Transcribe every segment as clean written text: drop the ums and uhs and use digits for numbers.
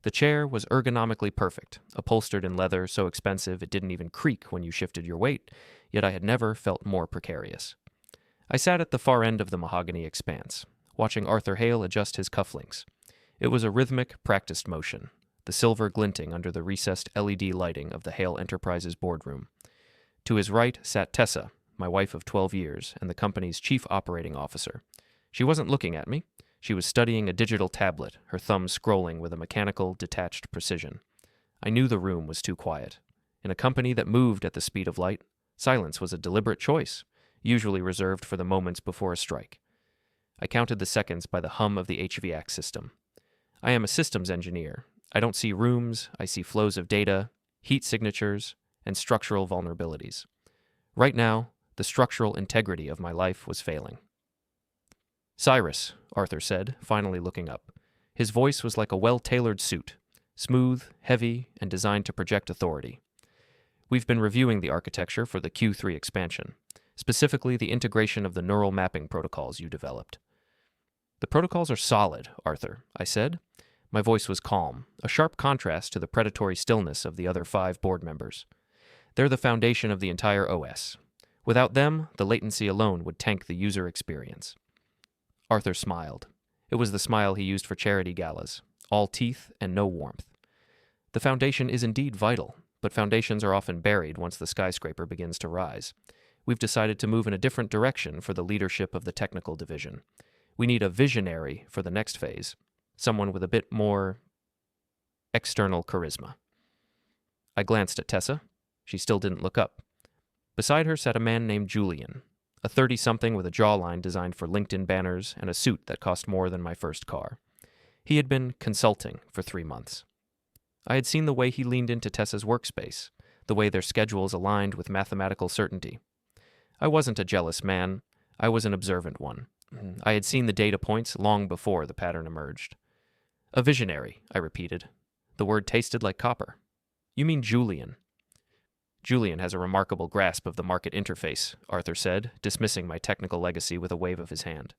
The chair was ergonomically perfect, upholstered in leather so expensive it didn't even creak when you shifted your weight, yet I had never felt more precarious. I sat at the far end of the mahogany expanse, watching Arthur Hale adjust his cufflinks. It was a rhythmic, practiced motion, the silver glinting under the recessed LED lighting of the Hale Enterprises boardroom. To his right sat Tessa, my wife of 12 years and the company's chief operating officer. She wasn't looking at me. She was studying a digital tablet, her thumb scrolling with a mechanical, detached precision. I knew the room was too quiet. In a company that moved at the speed of light, silence was a deliberate choice, usually reserved for the moments before a strike. I counted the seconds by the hum of the HVAC system. I am a systems engineer. I don't see rooms, I see flows of data, heat signatures, and structural vulnerabilities. Right now, the structural integrity of my life was failing. "Cyrus," Arthur said, finally looking up. His voice was like a well-tailored suit, smooth, heavy, and designed to project authority. "We've been reviewing the architecture for the Q3 expansion, specifically the integration of the neural mapping protocols you developed." "The protocols are solid, Arthur," I said. My voice was calm, a sharp contrast to the predatory stillness of the other 5 board members. "They're the foundation of the entire OS. Without them, the latency alone would tank the user experience." Arthur smiled. It was the smile he used for charity galas, all teeth and no warmth. "The foundation is indeed vital, but foundations are often buried once the skyscraper begins to rise. We've decided to move in a different direction for the leadership of the technical division. We need a visionary for the next phase, someone with a bit more external charisma." I glanced at Tessa. She still didn't look up. Beside her sat a man named Julian, a 30-something with a jawline designed for LinkedIn banners and a suit that cost more than my first car. He had been consulting for 3 months. I had seen the way he leaned into Tessa's workspace, the way their schedules aligned with mathematical certainty. I wasn't a jealous man. I was an observant one. I had seen the data points long before the pattern emerged. "A visionary," I repeated. The word tasted like copper. "You mean Julian?" "Julian has a remarkable grasp of the market interface," Arthur said, dismissing my technical legacy with a wave of his hand.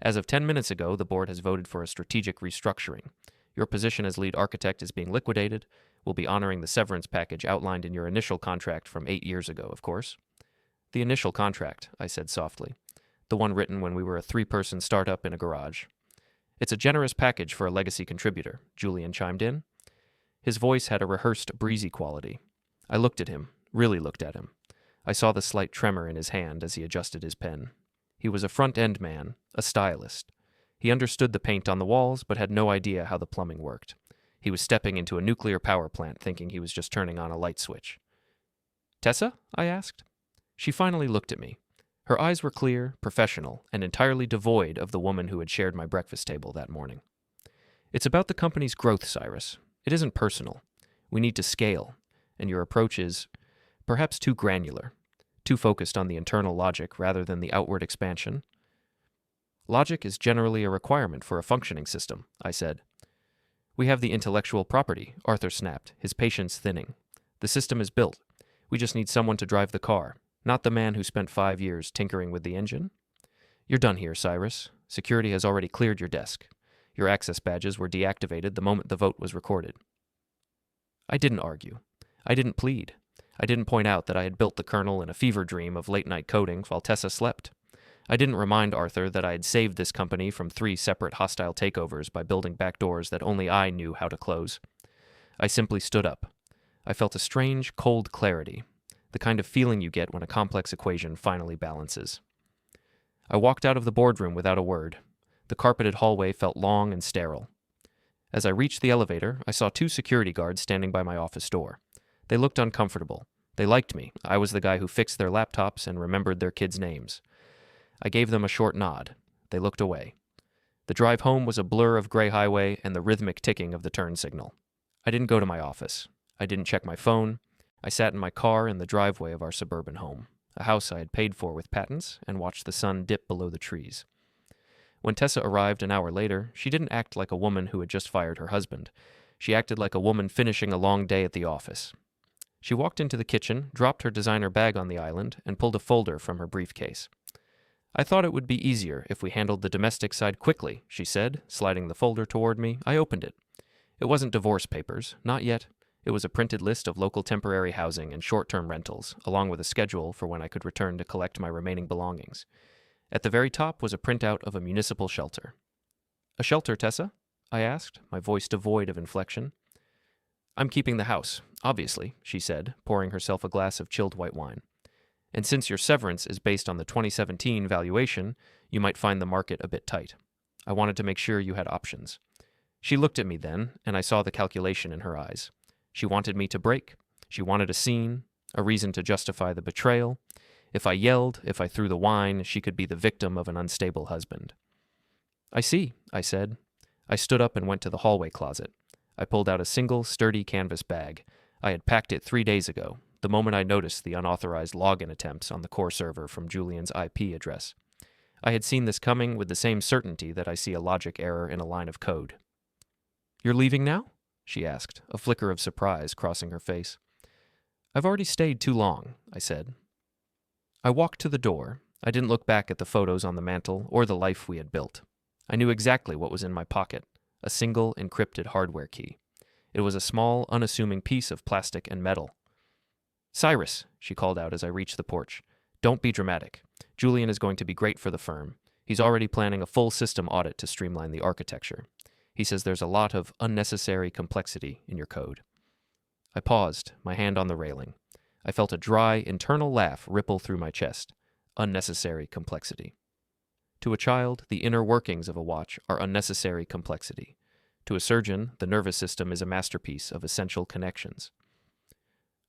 "As of 10 minutes ago, the board has voted for a strategic restructuring. Your position as lead architect is being liquidated. We'll be honoring the severance package outlined in your initial contract from 8 years ago, of course." "The initial contract," I said softly. "The one written when we were a 3-person startup in a garage." "It's a generous package for a legacy contributor," Julian chimed in. His voice had a rehearsed, breezy quality. I looked at him. Really looked at him. I saw the slight tremor in his hand as he adjusted his pen. He was a front-end man, a stylist. He understood the paint on the walls, but had no idea how the plumbing worked. He was stepping into a nuclear power plant thinking he was just turning on a light switch. "Tessa?" I asked. She finally looked at me. Her eyes were clear, professional, and entirely devoid of the woman who had shared my breakfast table that morning. "It's about the company's growth, Cyrus. It isn't personal. We need to scale, and your approach is perhaps too granular, too focused on the internal logic rather than the outward expansion." "Logic is generally a requirement for a functioning system," I said. "We have the intellectual property," Arthur snapped, his patience thinning. "The system is built. We just need someone to drive the car, not the man who spent 5 years tinkering with the engine. You're done here, Cyrus. Security has already cleared your desk. Your access badges were deactivated the moment the vote was recorded." I didn't argue. I didn't plead. I didn't point out that I had built the kernel in a fever dream of late-night coding while Tessa slept. I didn't remind Arthur that I had saved this company from 3 separate hostile takeovers by building backdoors that only I knew how to close. I simply stood up. I felt a strange, cold clarity, the kind of feeling you get when a complex equation finally balances. I walked out of the boardroom without a word. The carpeted hallway felt long and sterile. As I reached the elevator, I saw 2 security guards standing by my office door. They looked uncomfortable. They liked me. I was the guy who fixed their laptops and remembered their kids' names. I gave them a short nod. They looked away. The drive home was a blur of gray highway and the rhythmic ticking of the turn signal. I didn't go to my office. I didn't check my phone. I sat in my car in the driveway of our suburban home, a house I had paid for with patents, and watched the sun dip below the trees. When Tessa arrived an hour later, she didn't act like a woman who had just fired her husband. She acted like a woman finishing a long day at the office. She walked into the kitchen, dropped her designer bag on the island, and pulled a folder from her briefcase. "I thought it would be easier if we handled the domestic side quickly," she said, sliding the folder toward me. I opened it. It wasn't divorce papers, not yet. It was a printed list of local temporary housing and short-term rentals, along with a schedule for when I could return to collect my remaining belongings. At the very top was a printout of a municipal shelter. "A shelter, Tessa?" I asked, my voice devoid of inflection. "I'm keeping the house, obviously," she said, pouring herself a glass of chilled white wine. "And since your severance is based on the 2017 valuation, you might find the market a bit tight. I wanted to make sure you had options." She looked at me then, and I saw the calculation in her eyes. She wanted me to break. She wanted a scene, a reason to justify the betrayal. If I yelled, if I threw the wine, she could be the victim of an unstable husband. "I see," I said. I stood up and went to the hallway closet. I pulled out a single, sturdy canvas bag. I had packed it 3 days ago, the moment I noticed the unauthorized login attempts on the core server from Julian's IP address. I had seen this coming with the same certainty that I see a logic error in a line of code. "You're leaving now?" she asked, a flicker of surprise crossing her face. "I've already stayed too long," I said. I walked to the door. I didn't look back at the photos on the mantel or the life we had built. I knew exactly what was in my pocket, a single encrypted hardware key. It was a small, unassuming piece of plastic and metal. "Cyrus," she called out as I reached the porch. "Don't be dramatic. Julian is going to be great for the firm. He's already planning a full system audit to streamline the architecture. He says there's a lot of unnecessary complexity in your code." I paused, my hand on the railing. I felt a dry, internal laugh ripple through my chest. Unnecessary complexity. To a child, the inner workings of a watch are unnecessary complexity. To a surgeon, the nervous system is a masterpiece of essential connections.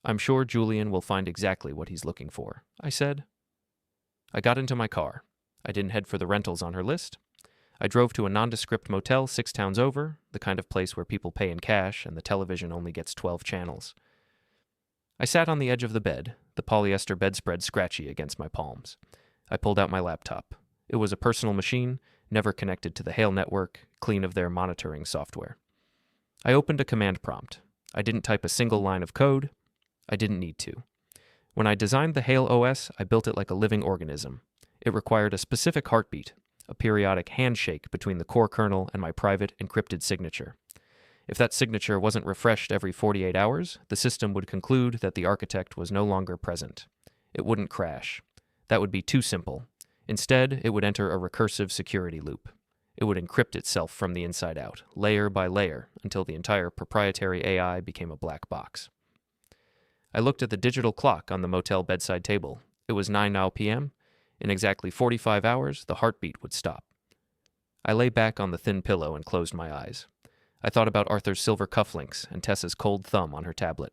"I'm sure Julian will find exactly what he's looking for," I said. I got into my car. I didn't head for the rentals on her list. I drove to a nondescript motel 6 towns over, the kind of place where people pay in cash and the television only gets 12 channels. I sat on the edge of the bed, the polyester bedspread scratchy against my palms. I pulled out my laptop. It was a personal machine, never connected to the Hale network, clean of their monitoring software. I opened a command prompt. I didn't type a single line of code. I didn't need to. When I designed the Hale OS, I built it like a living organism. It required a specific heartbeat, a periodic handshake between the core kernel and my private encrypted signature. If that signature wasn't refreshed every 48 hours, the system would conclude that the architect was no longer present. It wouldn't crash. That would be too simple. Instead, it would enter a recursive security loop. It would encrypt itself from the inside out, layer by layer, until the entire proprietary AI became a black box. I looked at the digital clock on the motel bedside table. It was 9 p.m. In exactly 45 hours, the heartbeat would stop. I lay back on the thin pillow and closed my eyes. I thought about Arthur's silver cufflinks and Tessa's cold thumb on her tablet.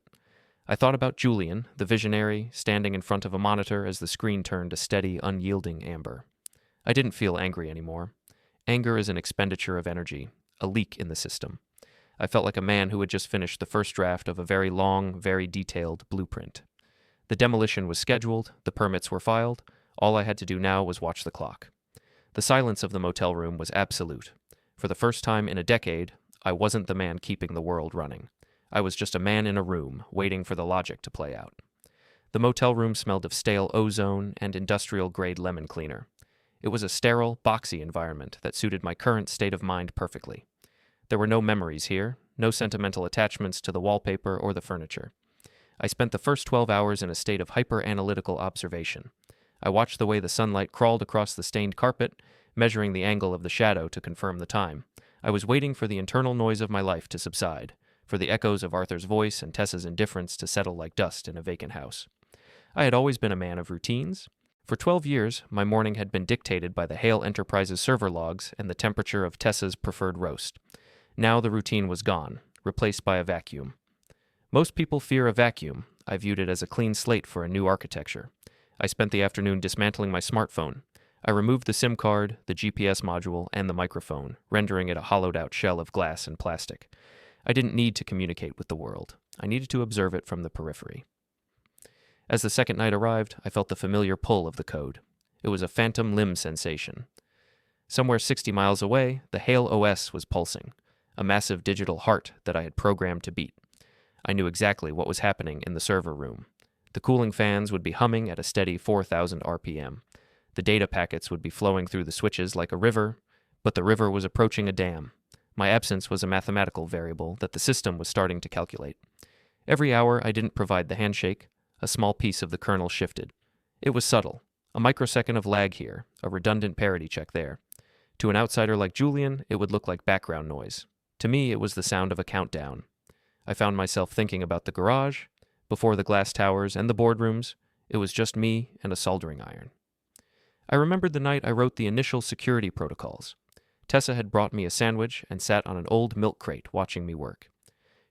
I thought about Julian, the visionary, standing in front of a monitor as the screen turned a steady, unyielding amber. I didn't feel angry anymore. Anger is an expenditure of energy, a leak in the system. I felt like a man who had just finished the first draft of a very long, very detailed blueprint. The demolition was scheduled, the permits were filed. All I had to do now was watch the clock. The silence of the motel room was absolute. For the first time in a decade, I wasn't the man keeping the world running. I was just a man in a room, waiting for the logic to play out. The motel room smelled of stale ozone and industrial-grade lemon cleaner. It was a sterile, boxy environment that suited my current state of mind perfectly. There were no memories here, no sentimental attachments to the wallpaper or the furniture. I spent the first 12 hours in a state of hyper-analytical observation. I watched the way the sunlight crawled across the stained carpet, measuring the angle of the shadow to confirm the time. I was waiting for the internal noise of my life to subside, for the echoes of Arthur's voice and Tessa's indifference to settle like dust in a vacant house. I had always been a man of routines. For 12 years, my morning had been dictated by the Hale Enterprises server logs and the temperature of Tessa's preferred roast. Now the routine was gone, replaced by a vacuum. Most people fear a vacuum. I viewed it as a clean slate for a new architecture. I spent the afternoon dismantling my smartphone. I removed the SIM card, the GPS module, and the microphone, rendering it a hollowed-out shell of glass and plastic. I didn't need to communicate with the world. I needed to observe it from the periphery. As the second night arrived, I felt the familiar pull of the code. It was a phantom limb sensation. Somewhere 60 miles away, the Hale OS was pulsing, a massive digital heart that I had programmed to beat. I knew exactly what was happening in the server room. The cooling fans would be humming at a steady 4,000 RPM. The data packets would be flowing through the switches like a river, but the river was approaching a dam. My absence was a mathematical variable that the system was starting to calculate. Every hour I didn't provide the handshake, a small piece of the kernel shifted. It was subtle, a microsecond of lag here, a redundant parity check there. To an outsider like Julian, it would look like background noise. To me, it was the sound of a countdown. I found myself thinking about the garage, before the glass towers and the boardrooms. It was just me and a soldering iron. I remembered the night I wrote the initial security protocols. Tessa had brought me a sandwich and sat on an old milk crate watching me work.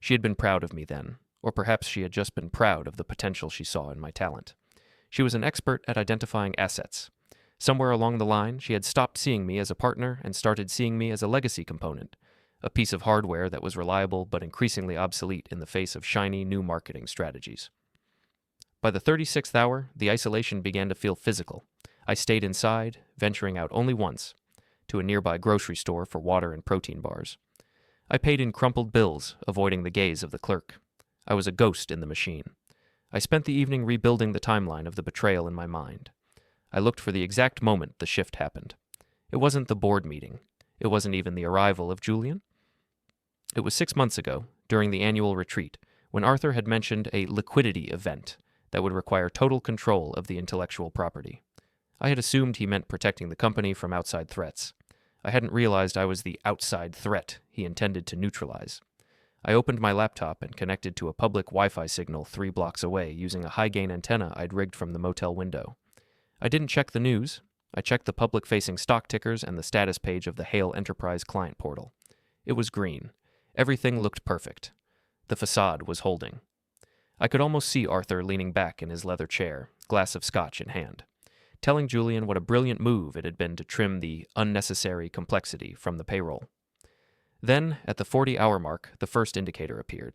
She had been proud of me then, or perhaps she had just been proud of the potential she saw in my talent. She was an expert at identifying assets. Somewhere along the line, she had stopped seeing me as a partner and started seeing me as a legacy component, a piece of hardware that was reliable but increasingly obsolete in the face of shiny new marketing strategies. By the 36th hour, the isolation began to feel physical. I stayed inside, venturing out only once, to a nearby grocery store for water and protein bars. I paid in crumpled bills, avoiding the gaze of the clerk. I was a ghost in the machine. I spent the evening rebuilding the timeline of the betrayal in my mind. I looked for the exact moment the shift happened. It wasn't the board meeting. It wasn't even the arrival of Julian. It was 6 months ago, during the annual retreat, when Arthur had mentioned a liquidity event that would require total control of the intellectual property. I had assumed he meant protecting the company from outside threats. I hadn't realized I was the outside threat he intended to neutralize. I opened my laptop and connected to a public Wi-Fi signal 3 blocks away using a high-gain antenna I'd rigged from the motel window. I didn't check the news. I checked the public-facing stock tickers and the status page of the Hale Enterprise client portal. It was green. Everything looked perfect. The facade was holding. I could almost see Arthur leaning back in his leather chair, glass of scotch in hand, telling Julian what a brilliant move it had been to trim the unnecessary complexity from the payroll. Then, at the 40-hour mark, the first indicator appeared.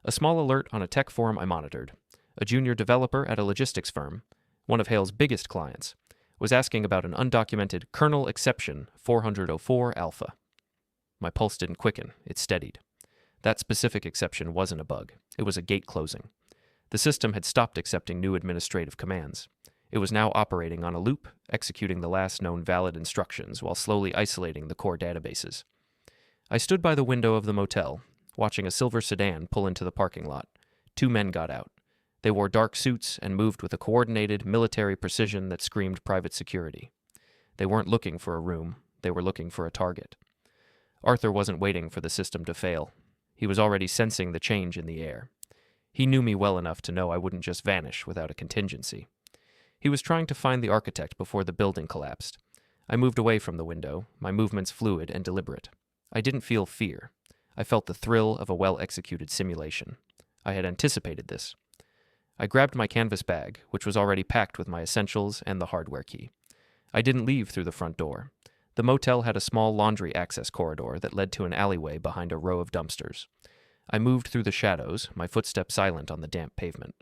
A small alert on a tech forum I monitored. A junior developer at a logistics firm, one of Hale's biggest clients, was asking about an undocumented kernel exception 404 alpha. My pulse didn't quicken, it steadied. That specific exception wasn't a bug. It was a gate closing. The system had stopped accepting new administrative commands. It was now operating on a loop, executing the last known valid instructions while slowly isolating the core databases. I stood by the window of the motel, watching a silver sedan pull into the parking lot. 2 men got out. They wore dark suits and moved with a coordinated military precision that screamed private security. They weren't looking for a room. They were looking for a target. Arthur wasn't waiting for the system to fail. He was already sensing the change in the air. He knew me well enough to know I wouldn't just vanish without a contingency. He was trying to find the architect before the building collapsed. I moved away from the window, my movements fluid and deliberate. I didn't feel fear. I felt the thrill of a well-executed simulation. I had anticipated this. I grabbed my canvas bag, which was already packed with my essentials and the hardware key. I didn't leave through the front door. The motel had a small laundry access corridor that led to an alleyway behind a row of dumpsters. I moved through the shadows, my footsteps silent on the damp pavement.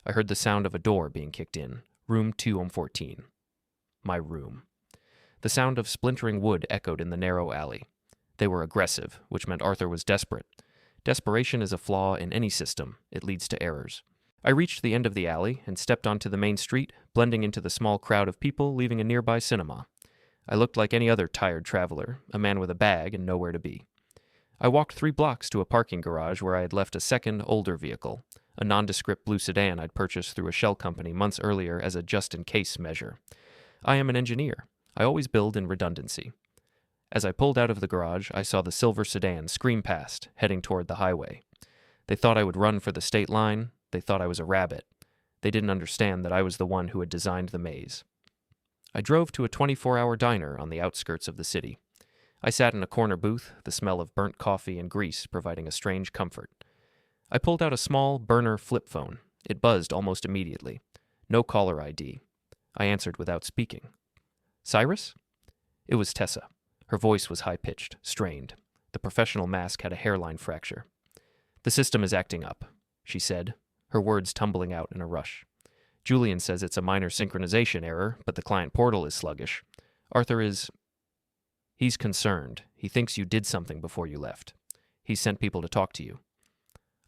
I heard the sound of a door being kicked in. Room 214. My room. The sound of splintering wood echoed in the narrow alley. They were aggressive, which meant Arthur was desperate. Desperation is a flaw in any system. It leads to errors. I reached the end of the alley and stepped onto the main street, blending into the small crowd of people leaving a nearby cinema. I looked like any other tired traveler, a man with a bag and nowhere to be. I walked 3 blocks to a parking garage where I had left a second, older vehicle, a nondescript blue sedan I'd purchased through a shell company months earlier as a just-in-case measure. I am an engineer. I always build in redundancy. As I pulled out of the garage, I saw the silver sedan scream past, heading toward the highway. They thought I would run for the state line. They thought I was a rabbit. They didn't understand that I was the one who had designed the maze. I drove to a 24-hour diner on the outskirts of the city. I sat in a corner booth, the smell of burnt coffee and grease providing a strange comfort. I pulled out a small burner flip phone. It buzzed almost immediately. No caller ID. I answered without speaking. Cyrus? It was Tessa. Her voice was high-pitched, strained. The professional mask had a hairline fracture. The system is acting up, she said, her words tumbling out in a rush. Julian says it's a minor synchronization error, but the client portal is sluggish. Arthur is... He's concerned. He thinks you did something before you left. He's sent people to talk to you.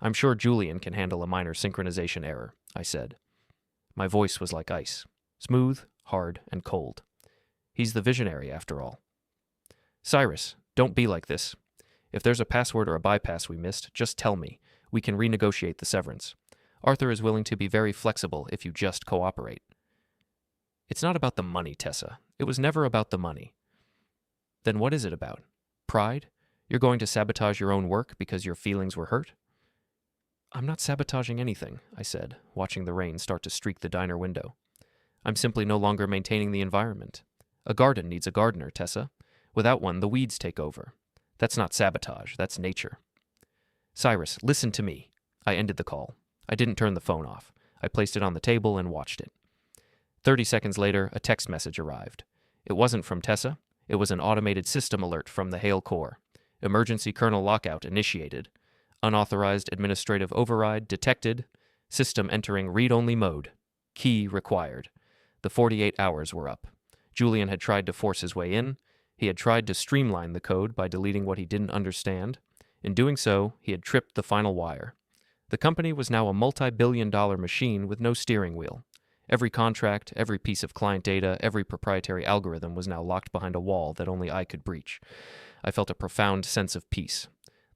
I'm sure Julian can handle a minor synchronization error, I said. My voice was like ice, smooth, hard, and cold. He's the visionary, after all. Cyrus, don't be like this. If there's a password or a bypass we missed, just tell me. We can renegotiate the severance. Arthur is willing to be very flexible if you just cooperate. It's not about the money, Tessa. It was never about the money. Then what is it about? Pride? You're going to sabotage your own work because your feelings were hurt? I'm not sabotaging anything, I said, watching the rain start to streak the diner window. I'm simply no longer maintaining the environment. A garden needs a gardener, Tessa. Without one, the weeds take over. That's not sabotage, that's nature. Cyrus, listen to me. I ended the call. I didn't turn the phone off. I placed it on the table and watched it. 30 seconds later, a text message arrived. It wasn't from Tessa. It was an automated system alert from the Hale Core. Emergency kernel lockout initiated. Unauthorized administrative override detected. System entering read-only mode. Key required. The 48 hours were up. Julian had tried to force his way in. He had tried to streamline the code by deleting what he didn't understand. In doing so, he had tripped the final wire. The company was now a multi-billion-dollar machine with no steering wheel. Every contract, every piece of client data, every proprietary algorithm was now locked behind a wall that only I could breach. I felt a profound sense of peace.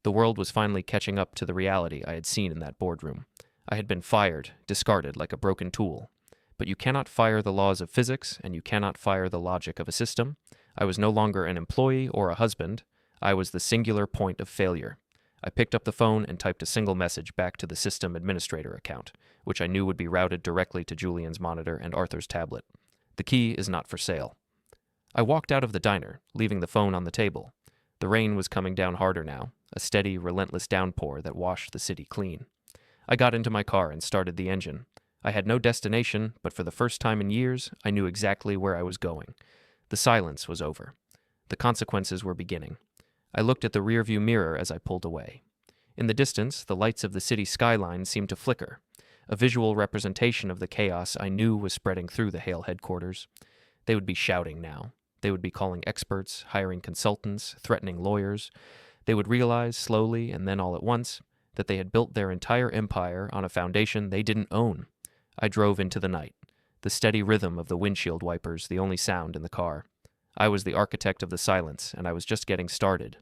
The world was finally catching up to the reality I had seen in that boardroom. I had been fired, discarded like a broken tool. But you cannot fire the laws of physics, and you cannot fire the logic of a system. I was no longer an employee or a husband. I was the singular point of failure. I picked up the phone and typed a single message back to the system administrator account, which I knew would be routed directly to Julian's monitor and Arthur's tablet. The key is not for sale. I walked out of the diner, leaving the phone on the table. The rain was coming down harder now, a steady, relentless downpour that washed the city clean. I got into my car and started the engine. I had no destination, but for the first time in years, I knew exactly where I was going. The silence was over. The consequences were beginning. I looked at the rearview mirror as I pulled away. In the distance, the lights of the city skyline seemed to flicker, a visual representation of the chaos I knew was spreading through the Hale headquarters. They would be shouting now. They would be calling experts, hiring consultants, threatening lawyers. They would realize, slowly and then all at once, that they had built their entire empire on a foundation they didn't own. I drove into the night, the steady rhythm of the windshield wipers the only sound in the car. I was the architect of the silence, and I was just getting started.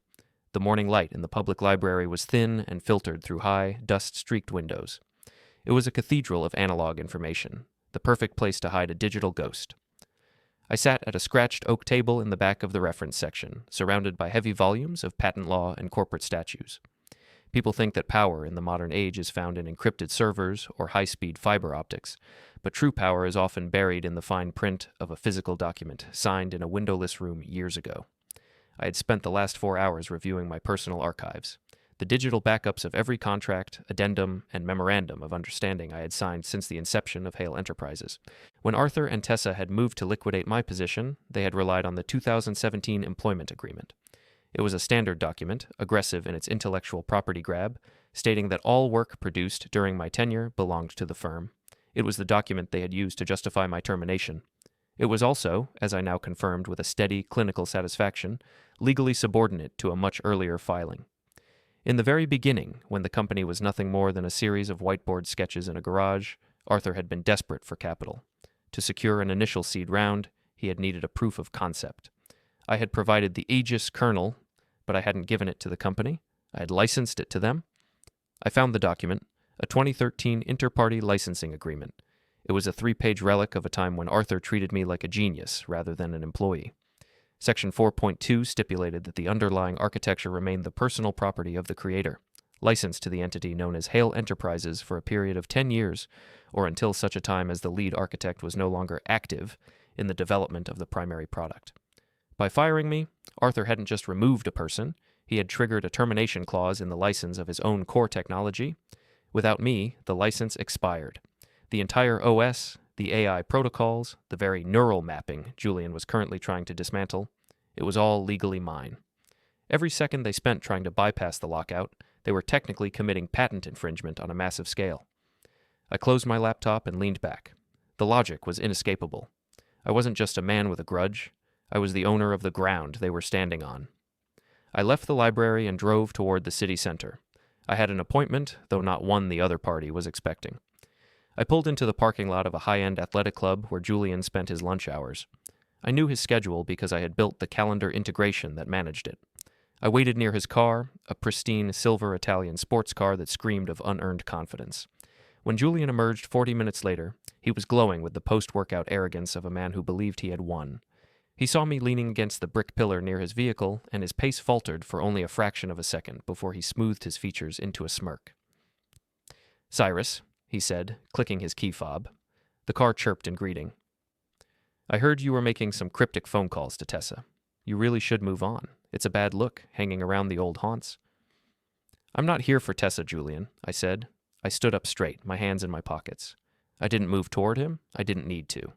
The morning light in the public library was thin and filtered through high, dust-streaked windows. It was a cathedral of analog information, the perfect place to hide a digital ghost. I sat at a scratched oak table in the back of the reference section, surrounded by heavy volumes of patent law and corporate statutes. People think that power in the modern age is found in encrypted servers or high-speed fiber optics, but true power is often buried in the fine print of a physical document signed in a windowless room years ago. I had spent the last 4 hours reviewing my personal archives, the digital backups of every contract, addendum, and memorandum of understanding I had signed since the inception of Hale Enterprises. When Arthur and Tessa had moved to liquidate my position, they had relied on the 2017 employment agreement. It was a standard document, aggressive in its intellectual property grab, stating that all work produced during my tenure belonged to the firm. It was the document they had used to justify my termination. It was also, as I now confirmed with a steady clinical satisfaction, legally subordinate to a much earlier filing. In the very beginning, when the company was nothing more than a series of whiteboard sketches in a garage, Arthur had been desperate for capital. To secure an initial seed round, he had needed a proof of concept. I had provided the Aegis kernel, but I hadn't given it to the company. I had licensed it to them. I found the document, a 2013 inter-party licensing agreement. It was a 3-page relic of a time when Arthur treated me like a genius rather than an employee. Section 4.2 stipulated that the underlying architecture remained the personal property of the creator, licensed to the entity known as Hale Enterprises for a period of 10 years, or until such a time as the lead architect was no longer active in the development of the primary product. By firing me, Arthur hadn't just removed a person, he had triggered a termination clause in the license of his own core technology. Without me, the license expired. The entire OS, the AI protocols, the very neural mapping Julian was currently trying to dismantle, it was all legally mine. Every second they spent trying to bypass the lockout, they were technically committing patent infringement on a massive scale. I closed my laptop and leaned back. The logic was inescapable. I wasn't just a man with a grudge. I was the owner of the ground they were standing on. I left the library and drove toward the city center. I had an appointment, though not one the other party was expecting. I pulled into the parking lot of a high-end athletic club where Julian spent his lunch hours. I knew his schedule because I had built the calendar integration that managed it. I waited near his car, a pristine silver Italian sports car that screamed of unearned confidence. When Julian emerged 40 minutes later, he was glowing with the post-workout arrogance of a man who believed he had won. He saw me leaning against the brick pillar near his vehicle, and his pace faltered for only a fraction of a second before he smoothed his features into a smirk. "Cyrus," he said, clicking his key fob. The car chirped in greeting. "I heard you were making some cryptic phone calls to Tessa. You really should move on. It's a bad look, hanging around the old haunts." "I'm not here for Tessa, Julian," I said. I stood up straight, my hands in my pockets. I didn't move toward him. I didn't need to.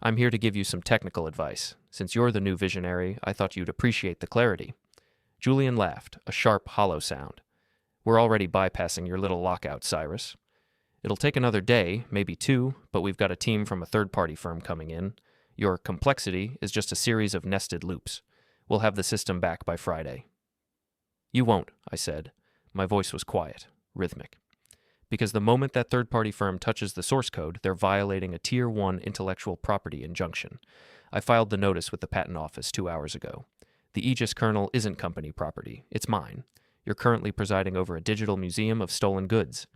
"I'm here to give you some technical advice. Since you're the new visionary, I thought you'd appreciate the clarity." Julian laughed, a sharp, hollow sound. "We're already bypassing your little lockout, Cyrus. It'll take another day, maybe 2, but we've got a team from a third-party firm coming in. Your complexity is just a series of nested loops. We'll have the system back by Friday." "You won't," I said. My voice was quiet, rhythmic. "Because the moment that third-party firm touches the source code, they're violating a Tier 1 intellectual property injunction. I filed the notice with the Patent Office 2 hours ago. The Aegis kernel isn't company property. It's mine. You're currently presiding over a digital museum of stolen goods."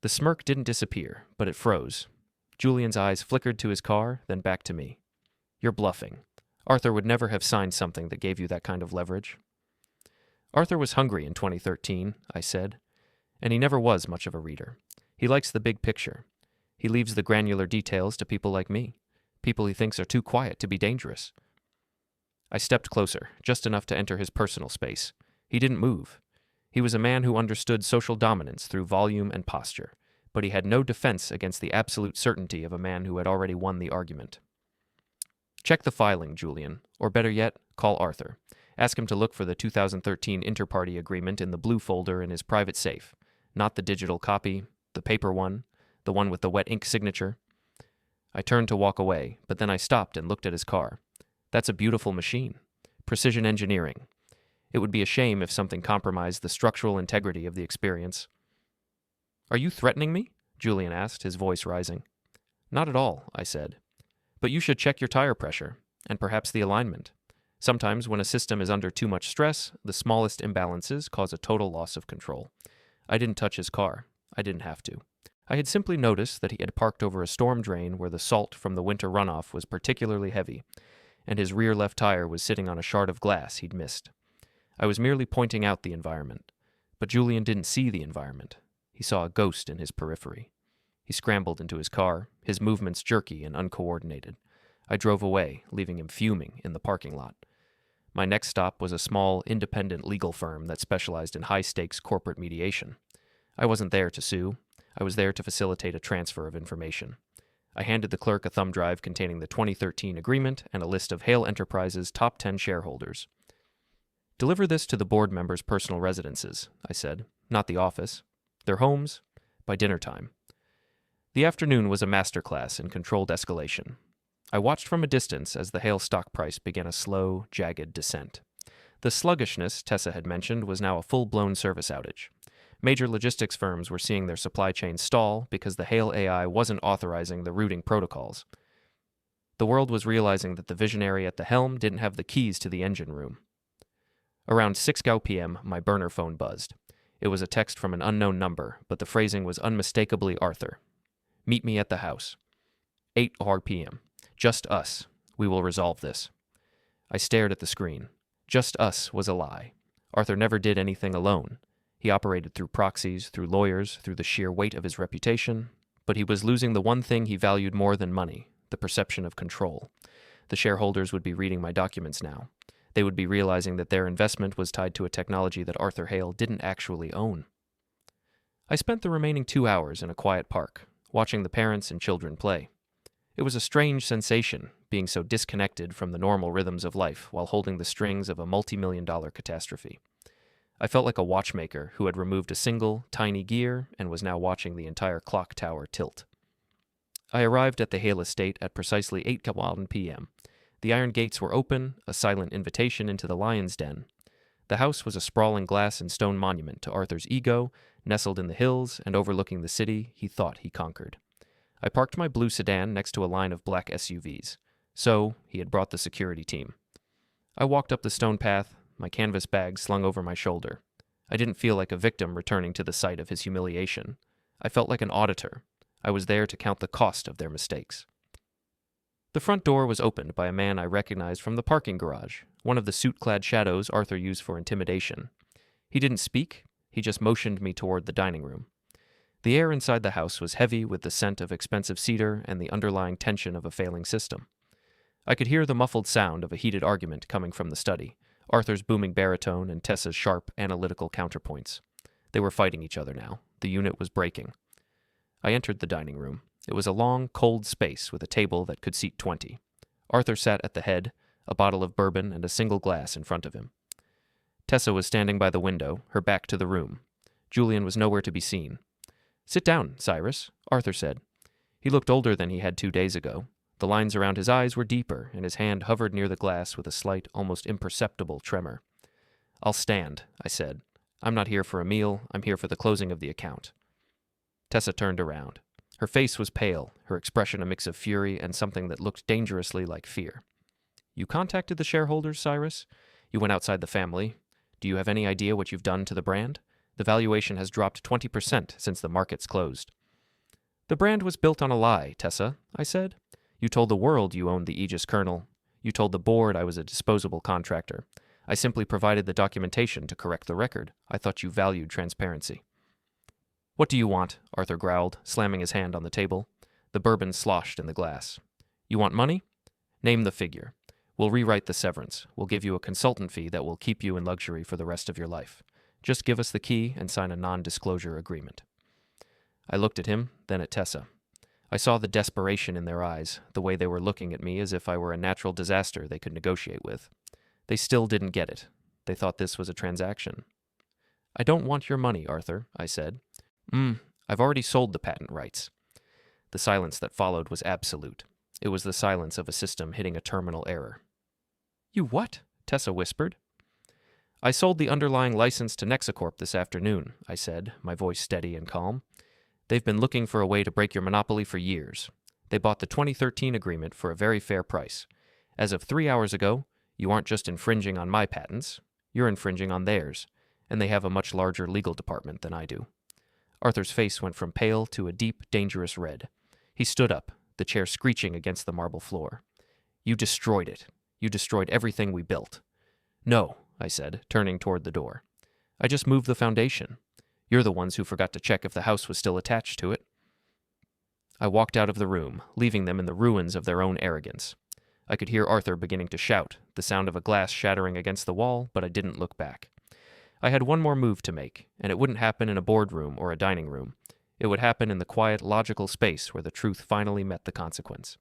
The smirk didn't disappear, but it froze. Julian's eyes flickered to his car, then back to me. "You're bluffing. Arthur would never have signed something that gave you that kind of leverage." "Arthur was hungry in 2013, I said. And he never was much of a reader. He likes the big picture. He leaves the granular details to people like me, people he thinks are too quiet to be dangerous." I stepped closer, just enough to enter his personal space. He didn't move. He was a man who understood social dominance through volume and posture, but he had no defense against the absolute certainty of a man who had already won the argument. "Check the filing, Julian, or better yet, call Arthur. Ask him to look for the 2013 Interparty Agreement in the blue folder in his private safe. Not the digital copy, the paper one, the one with the wet ink signature." I turned to walk away, but then I stopped and looked at his car. That's a beautiful machine. Precision engineering. It would be a shame if something compromised the structural integrity of the experience. "Are you threatening me?" Julian asked, his voice rising. "Not at all," I said. "But you should check your tire pressure, and perhaps the alignment. Sometimes when a system is under too much stress, the smallest imbalances cause a total loss of control." I didn't touch his car. I didn't have to. I had simply noticed that he had parked over a storm drain where the salt from the winter runoff was particularly heavy, and his rear left tire was sitting on a shard of glass he'd missed. I was merely pointing out the environment. But Julian didn't see the environment. He saw a ghost in his periphery. He scrambled into his car, his movements jerky and uncoordinated. I drove away, leaving him fuming in the parking lot. My next stop was a small, independent legal firm that specialized in high-stakes corporate mediation. I wasn't there to sue. I was there to facilitate a transfer of information. I handed the clerk a thumb drive containing the 2013 agreement and a list of Hale Enterprises' top 10 shareholders. "Deliver this to the board members' personal residences," I said, "not the office. Their homes, by dinner time." The afternoon was a masterclass in controlled escalation. I watched from a distance as the Hale stock price began a slow, jagged descent. The sluggishness Tessa had mentioned was now a full-blown service outage. Major logistics firms were seeing their supply chains stall because the Hale AI wasn't authorizing the routing protocols. The world was realizing that the visionary at the helm didn't have the keys to the engine room. Around 6 p.m., my burner phone buzzed. It was a text from an unknown number, but the phrasing was unmistakably Arthur. "Meet me at the house. 8 p.m. Just us. We will resolve this." I stared at the screen. Just us was a lie. Arthur never did anything alone. He operated through proxies, through lawyers, through the sheer weight of his reputation. But he was losing the one thing he valued more than money, the perception of control. The shareholders would be reading my documents now. They would be realizing that their investment was tied to a technology that Arthur Hale didn't actually own. I spent the remaining 2 hours in a quiet park, watching the parents and children play. It was a strange sensation, being so disconnected from the normal rhythms of life while holding the strings of a multi-million-dollar catastrophe. I felt like a watchmaker who had removed a single, tiny gear and was now watching the entire clock tower tilt. I arrived at the Hale estate at precisely 8 p.m. The iron gates were open, a silent invitation into the lion's den. The house was a sprawling glass and stone monument to Arthur's ego, nestled in the hills and overlooking the city he thought he conquered. I parked my blue sedan next to a line of black SUVs. So, he had brought the security team. I walked up the stone path, my canvas bag slung over my shoulder. I didn't feel like a victim returning to the site of his humiliation. I felt like an auditor. I was there to count the cost of their mistakes. The front door was opened by a man I recognized from the parking garage, one of the suit-clad shadows Arthur used for intimidation. He didn't speak, he just motioned me toward the dining room. The air inside the house was heavy with the scent of expensive cedar and the underlying tension of a failing system. I could hear the muffled sound of a heated argument coming from the study, Arthur's booming baritone and Tessa's sharp, analytical counterpoints. They were fighting each other now. The unit was breaking. I entered the dining room. It was a long, cold space with a table that could seat 20. Arthur sat at the head, a bottle of bourbon and a single glass in front of him. Tessa was standing by the window, her back to the room. Julian was nowhere to be seen. "Sit down, Cyrus," Arthur said. He looked older than he had 2 days ago. The lines around his eyes were deeper, and his hand hovered near the glass with a slight, almost imperceptible tremor. "I'll stand," I said. "I'm not here for a meal. I'm here for the closing of the account." Tessa turned around. Her face was pale, her expression a mix of fury and something that looked dangerously like fear. "You contacted the shareholders, Cyrus? You went outside the family. Do you have any idea what you've done to the brand? The valuation has dropped 20% since the markets closed." "The brand was built on a lie, Tessa," I said. "You told the world you owned the Aegis kernel. You told the board I was a disposable contractor. I simply provided the documentation to correct the record. I thought you valued transparency." "What do you want?" Arthur growled, slamming his hand on the table. The bourbon sloshed in the glass. "You want money? Name the figure. We'll rewrite the severance. We'll give you a consultant fee that will keep you in luxury for the rest of your life. Just give us the key and sign a non-disclosure agreement." I looked at him, then at Tessa. I saw the desperation in their eyes, the way they were looking at me as if I were a natural disaster they could negotiate with. They still didn't get it. They thought this was a transaction. "I don't want your money, Arthur," I said. I've already sold the patent rights." The silence that followed was absolute. It was the silence of a system hitting a terminal error. "You what?" Tessa whispered. "I sold the underlying license to Nexacorp this afternoon," I said, my voice steady and calm. "They've been looking for a way to break your monopoly for years. They bought the 2013 agreement for a very fair price. As of 3 hours ago, you aren't just infringing on my patents, you're infringing on theirs, and they have a much larger legal department than I do." Arthur's face went from pale to a deep, dangerous red. He stood up, the chair screeching against the marble floor. "You destroyed it. You destroyed everything we built." "No," I said, turning toward the door. "I just moved the foundation. You're the ones who forgot to check if the house was still attached to it." I walked out of the room, leaving them in the ruins of their own arrogance. I could hear Arthur beginning to shout, the sound of a glass shattering against the wall, but I didn't look back. I had one more move to make, and it wouldn't happen in a boardroom or a dining room. It would happen in the quiet, logical space where the truth finally met the consequence.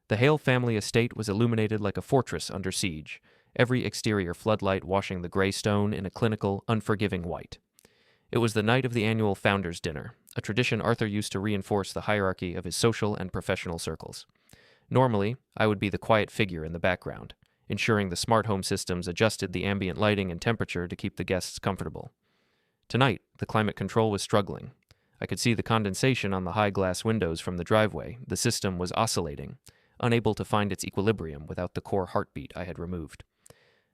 The Hale family estate was illuminated like a fortress under siege, every exterior floodlight washing the gray stone in a clinical, unforgiving white. It was the night of the annual Founders' Dinner, a tradition Arthur used to reinforce the hierarchy of his social and professional circles. Normally, I would be the quiet figure in the background, ensuring the smart home systems adjusted the ambient lighting and temperature to keep the guests comfortable. Tonight, the climate control was struggling. I could see the condensation on the high glass windows from the driveway. The system was oscillating, unable to find its equilibrium without the core heartbeat I had removed.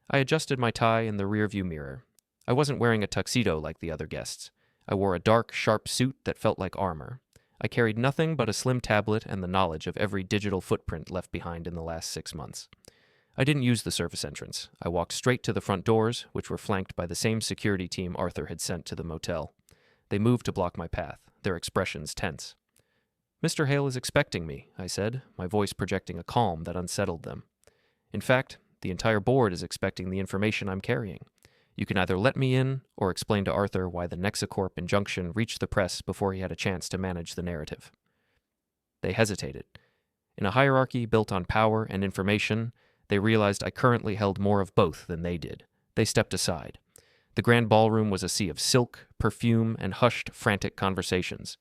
I adjusted my tie in the rearview mirror. I wasn't wearing a tuxedo like the other guests. I wore a dark, sharp suit that felt like armor. I carried nothing but a slim tablet and the knowledge of every digital footprint left behind in the last 6 months. I didn't use the surface entrance. I walked straight to the front doors, which were flanked by the same security team Arthur had sent to the motel. They moved to block my path, their expressions tense. "Mr. Hale is expecting me," I said, my voice projecting a calm that unsettled them. "In fact, the entire board is expecting the information I'm carrying. You can either let me in or explain to Arthur why the Nexacorp injunction reached the press before he had a chance to manage the narrative." They hesitated. In a hierarchy built on power and information, they realized I currently held more of both than they did. They stepped aside. The grand ballroom was a sea of silk, perfume, and hushed, frantic conversations.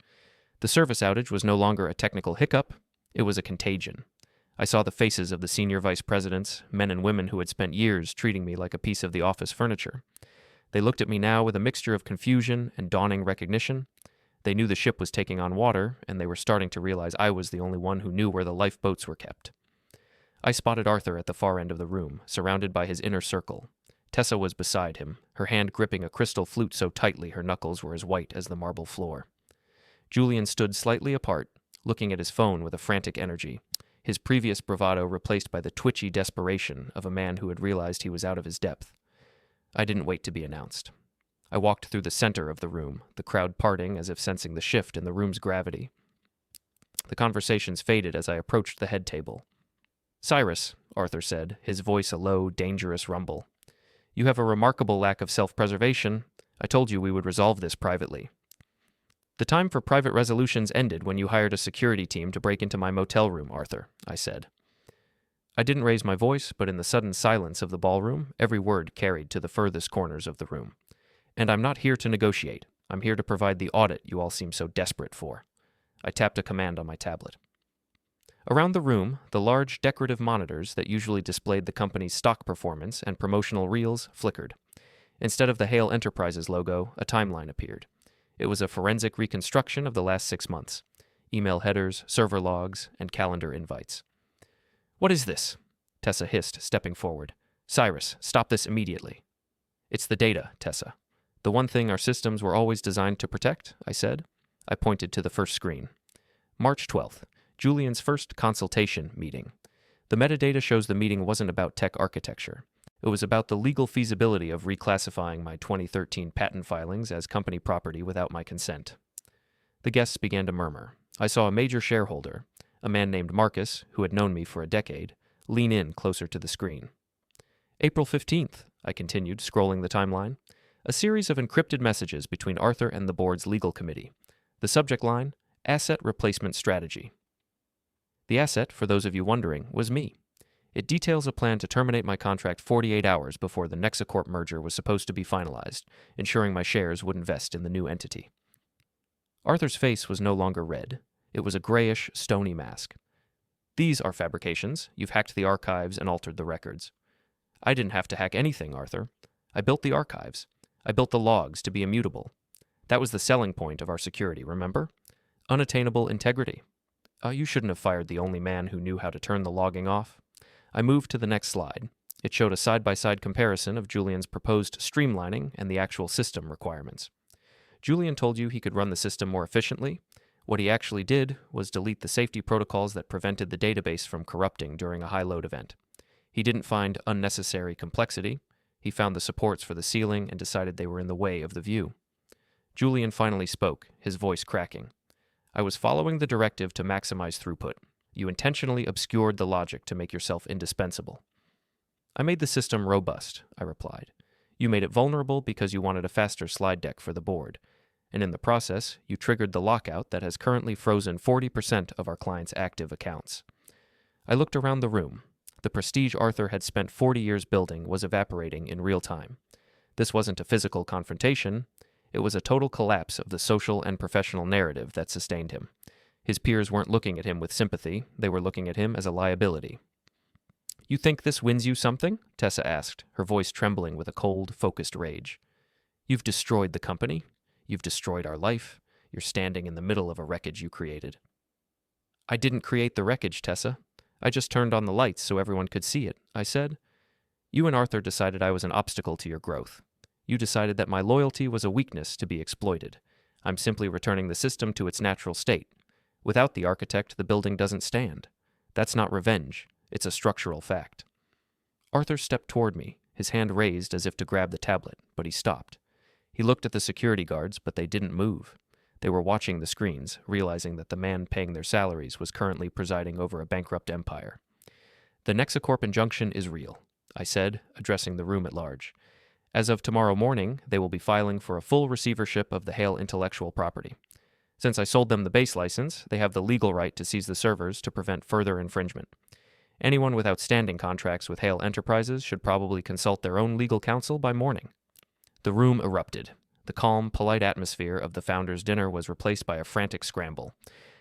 The service outage was no longer a technical hiccup. It was a contagion. I saw the faces of the senior vice presidents, men and women who had spent years treating me like a piece of the office furniture. They looked at me now with a mixture of confusion and dawning recognition. They knew the ship was taking on water, and they were starting to realize I was the only one who knew where the lifeboats were kept. I spotted Arthur at the far end of the room, surrounded by his inner circle. Tessa was beside him, her hand gripping a crystal flute so tightly her knuckles were as white as the marble floor. Julian stood slightly apart, looking at his phone with a frantic energy, his previous bravado replaced by the twitchy desperation of a man who had realized he was out of his depth. I didn't wait to be announced. I walked through the center of the room, the crowd parting as if sensing the shift in the room's gravity. The conversations faded as I approached the head table. "Cyrus," Arthur said, his voice a low, dangerous rumble. "You have a remarkable lack of self-preservation. I told you we would resolve this privately." "The time for private resolutions ended when you hired a security team to break into my motel room, Arthur," I said. I didn't raise my voice, but in the sudden silence of the ballroom, every word carried to the furthest corners of the room. "And I'm not here to negotiate. I'm here to provide the audit you all seem so desperate for." I tapped a command on my tablet. Around the room, the large decorative monitors that usually displayed the company's stock performance and promotional reels flickered. Instead of the Hale Enterprises logo, a timeline appeared. It was a forensic reconstruction of the last 6 months. Email headers, server logs, and calendar invites. "What is this?" Tessa hissed, stepping forward. "Cyrus, stop this immediately." "It's the data, Tessa. The one thing our systems were always designed to protect," I said. I pointed to the first screen. March 12th. Julian's first consultation meeting. The metadata shows the meeting wasn't about tech architecture. It was about the legal feasibility of reclassifying my 2013 patent filings as company property without my consent. The guests began to murmur. I saw a major shareholder, a man named Marcus, who had known me for a decade, lean in closer to the screen. April 15th, I continued, scrolling the timeline. A series of encrypted messages between Arthur and the board's legal committee. The subject line, Asset Replacement Strategy. The asset, for those of you wondering, was me. It details a plan to terminate my contract 48 hours before the Nexacorp merger was supposed to be finalized, ensuring my shares wouldn't vest in the new entity. Arthur's face was no longer red. It was a grayish, stony mask. "These are fabrications. You've hacked the archives and altered the records." "I didn't have to hack anything, Arthur. I built the archives. I built the logs to be immutable. That was the selling point of our security, remember? Unattainable integrity. You shouldn't have fired the only man who knew how to turn the logging off." I moved to the next slide. It showed a side-by-side comparison of Julian's proposed streamlining and the actual system requirements. Julian told you he could run the system more efficiently. What he actually did was delete the safety protocols that prevented the database from corrupting during a high-load event. He didn't find unnecessary complexity. He found the supports for the ceiling and decided they were in the way of the view. Julian finally spoke, his voice cracking. "I was following the directive to maximize throughput. You intentionally obscured the logic to make yourself indispensable." "I made the system robust," I replied. "You made it vulnerable because you wanted a faster slide deck for the board. And in the process, you triggered the lockout that has currently frozen 40% of our clients' active accounts." I looked around the room. The prestige Arthur had spent 40 years building was evaporating in real time. This wasn't a physical confrontation. It was a total collapse of the social and professional narrative that sustained him. His peers weren't looking at him with sympathy. They were looking at him as a liability. "You think this wins you something?" Tessa asked, her voice trembling with a cold, focused rage. "You've destroyed the company. You've destroyed our life. You're standing in the middle of a wreckage you created." "I didn't create the wreckage, Tessa. I just turned on the lights so everyone could see it," I said. "You and Arthur decided I was an obstacle to your growth. You decided that my loyalty was a weakness to be exploited. I'm simply returning the system to its natural state. Without the architect, the building doesn't stand. That's not revenge. It's a structural fact." Arthur stepped toward me, his hand raised as if to grab the tablet, but he stopped. He looked at the security guards, but they didn't move. They were watching the screens, realizing that the man paying their salaries was currently presiding over a bankrupt empire. "The Nexacorp injunction is real," I said, addressing the room at large. "As of tomorrow morning, they will be filing for a full receivership of the Hale intellectual property. Since I sold them the base license, they have the legal right to seize the servers to prevent further infringement. Anyone with outstanding contracts with Hale Enterprises should probably consult their own legal counsel by morning." The room erupted. The calm, polite atmosphere of the founders' dinner was replaced by a frantic scramble.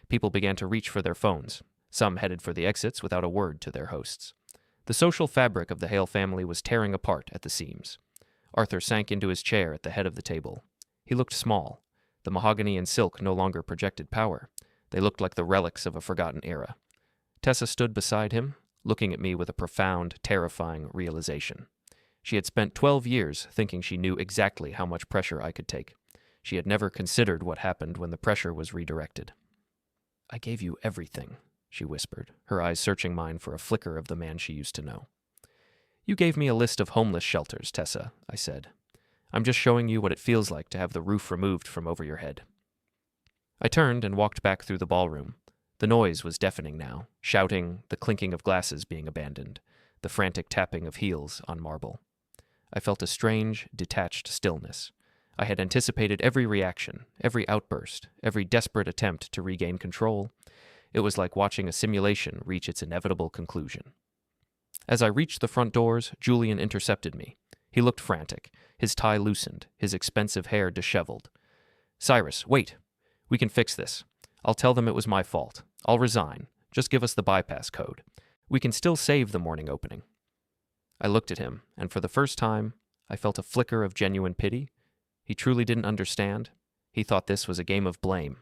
People began to reach for their phones. Some headed for the exits without a word to their hosts. The social fabric of the Hale family was tearing apart at the seams. Arthur sank into his chair at the head of the table. He looked small. The mahogany and silk no longer projected power. They looked like the relics of a forgotten era. Tessa stood beside him, looking at me with a profound, terrifying realization. She had spent 12 years thinking she knew exactly how much pressure I could take. She had never considered what happened when the pressure was redirected. "I gave you everything," she whispered, her eyes searching mine for a flicker of the man she used to know. "You gave me a list of homeless shelters, Tessa," I said. "I'm just showing you what it feels like to have the roof removed from over your head." I turned and walked back through the ballroom. The noise was deafening now, shouting, the clinking of glasses being abandoned, the frantic tapping of heels on marble. I felt a strange, detached stillness. I had anticipated every reaction, every outburst, every desperate attempt to regain control. It was like watching a simulation reach its inevitable conclusion. As I reached the front doors, Julian intercepted me. He looked frantic, his tie loosened, his expensive hair disheveled. "Cyrus, wait. We can fix this. I'll tell them it was my fault. I'll resign. Just give us the bypass code. We can still save the morning opening." I looked at him, and for the first time, I felt a flicker of genuine pity. He truly didn't understand. He thought this was a game of blame.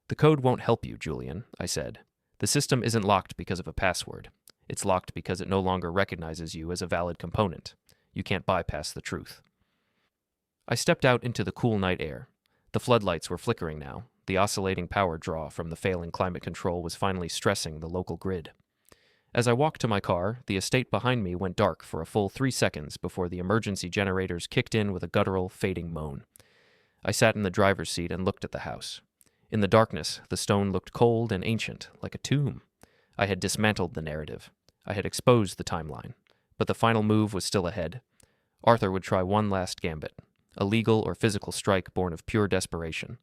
"The code won't help you, Julian," I said. "The system isn't locked because of a password. It's locked because it no longer recognizes you as a valid component. You can't bypass the truth." I stepped out into the cool night air. The floodlights were flickering now. The oscillating power draw from the failing climate control was finally stressing the local grid. As I walked to my car, the estate behind me went dark for a full 3 seconds before the emergency generators kicked in with a guttural, fading moan. I sat in the driver's seat and looked at the house. In the darkness, the stone looked cold and ancient, like a tomb. I had dismantled the narrative. I had exposed the timeline. But the final move was still ahead. Arthur would try one last gambit, a legal or physical strike born of pure desperation.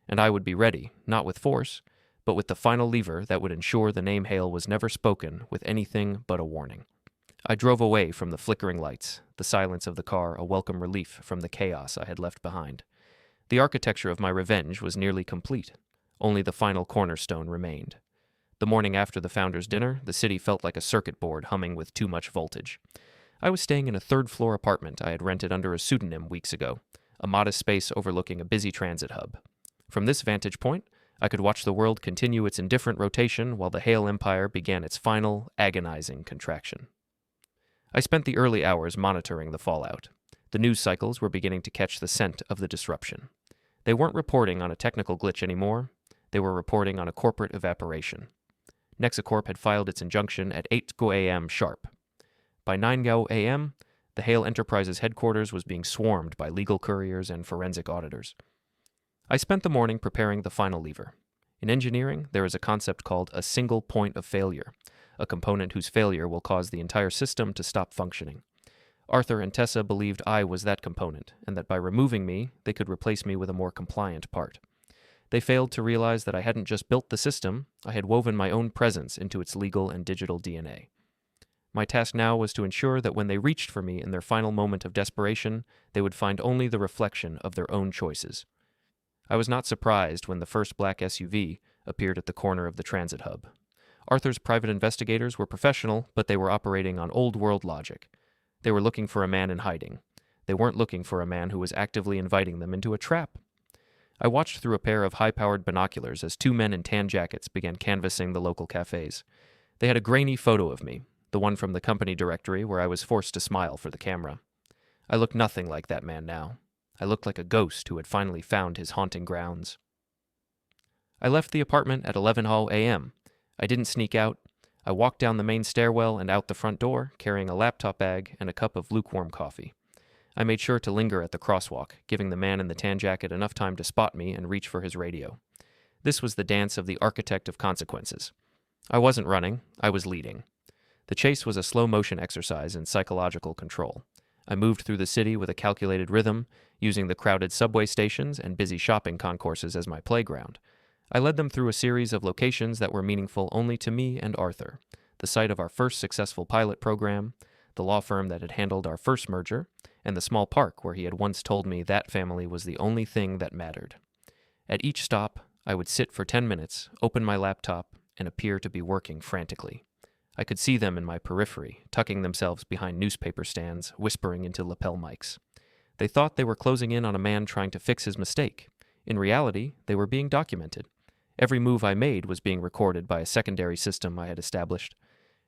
And I would be ready, not with force, but with the final lever that would ensure the name Hale was never spoken with anything but a warning. I drove away from the flickering lights, the silence of the car a welcome relief from the chaos I had left behind. The architecture of my revenge was nearly complete. Only the final cornerstone remained. The morning after the founders' dinner, the city felt like a circuit board humming with too much voltage. I was staying in a third-floor apartment I had rented under a pseudonym weeks ago, a modest space overlooking a busy transit hub. From this vantage point, I could watch the world continue its indifferent rotation while the Hale Empire began its final, agonizing contraction. I spent the early hours monitoring the fallout. The news cycles were beginning to catch the scent of the disruption. They weren't reporting on a technical glitch anymore. They were reporting on a corporate evaporation. Nexicorp had filed its injunction at 8 a.m. sharp. By 9 a.m., the Hale Enterprises headquarters was being swarmed by legal couriers and forensic auditors. I spent the morning preparing the final lever. In engineering, there is a concept called a single point of failure, a component whose failure will cause the entire system to stop functioning. Arthur and Tessa believed I was that component, and that by removing me, they could replace me with a more compliant part. They failed to realize that I hadn't just built the system, I had woven my own presence into its legal and digital DNA. My task now was to ensure that when they reached for me in their final moment of desperation, they would find only the reflection of their own choices. I was not surprised when the first black SUV appeared at the corner of the transit hub. Arthur's private investigators were professional, but they were operating on old-world logic. They were looking for a man in hiding. They weren't looking for a man who was actively inviting them into a trap. I watched through a pair of high-powered binoculars as 2 men in tan jackets began canvassing the local cafes. They had a grainy photo of me, the one from the company directory where I was forced to smile for the camera. I looked nothing like that man now. I looked like a ghost who had finally found his haunting grounds. I left the apartment at 11 a.m. I didn't sneak out. I walked down the main stairwell and out the front door, carrying a laptop bag and a cup of lukewarm coffee. I made sure to linger at the crosswalk, giving the man in the tan jacket enough time to spot me and reach for his radio. This was the dance of the architect of consequences. I wasn't running, I was leading. The chase was a slow-motion exercise in psychological control. I moved through the city with a calculated rhythm, using the crowded subway stations and busy shopping concourses as my playground. I led them through a series of locations that were meaningful only to me and Arthur, the site of our first successful pilot program, the law firm that had handled our first merger, and the small park where he had once told me that family was the only thing that mattered. At each stop, I would sit for 10 minutes, open my laptop, and appear to be working frantically. I could see them in my periphery, tucking themselves behind newspaper stands, whispering into lapel mics. They thought they were closing in on a man trying to fix his mistake. In reality, they were being documented. Every move I made was being recorded by a secondary system I had established.